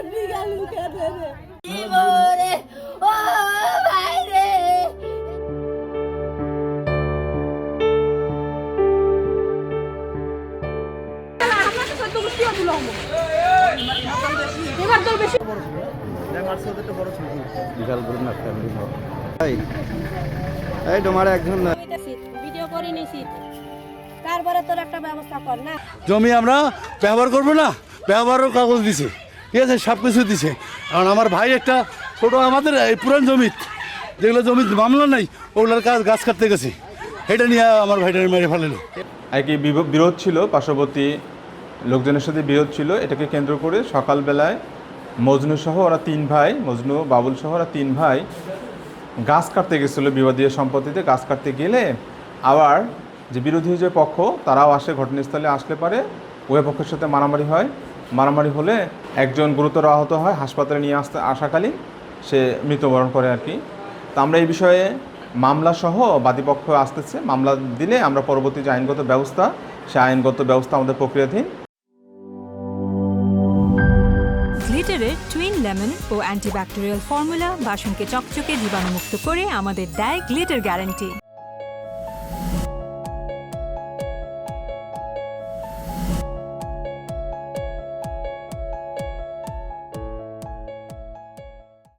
মারবি গেল কেন রে ওরে ও ভাই রে এই তোমার একজন ভিডিও করে নিছি তারপরে তোর একটা ব্যবস্থা কর না জমি আমরা ব্যবহার করবো না ব্যবহারও কাগজ দিছে ঠিক আছে সব কিছু দিছে কারণ আমার ভাই একটা ছোটো আমাদের এই পুরান জমি যেগুলো জমি মামলা নাই ওগুলোর গাছ কাটতে গেছে এটা নিয়ে আমার ভাইটা মেরে ফেলেলো আর কি বিরোধ ছিল, পার্শ্ববর্তী লোকজনের সাথে বিরোধ ছিল। এটাকে কেন্দ্র করে সকালবেলায় মজনু সহ ওরা তিন ভাই, মজনু বাবুল সহ ওরা তিন ভাই গাছ কাটতে গেছিলো। বিবাদীয় সম্পত্তিতে গাছ কাটতে গেলে আবার যে বিরোধী যে পক্ষ তারাও আসে, ঘটনাস্থলে আসলে পারে উভয় পক্ষের সাথে মারামারি হয়। মারামারি হলে একজন গুরুতর আহত হয়, হাসপাতালে নিয়ে আসাকালীন সে মৃত্যুবরণ করে আর কি। তো আমরা এই বিষয়ে মামলা সহ বাদীপক্ষ আসতেছে, মামলা দিলে আমরা পরবর্তী যে আইনগত ব্যবস্থা, সে আইনগত ব্যবস্থা আমাদের প্রক্রিয়াধীন। গ্লিটারের টুইন লেমন ও অ্যান্টিব্যাকটেরিয়াল ফর্মুলা বাসনকে চকচকে জীবাণুমুক্ত করে আমাদের দেয় গ্লিটার গ্যারান্টি।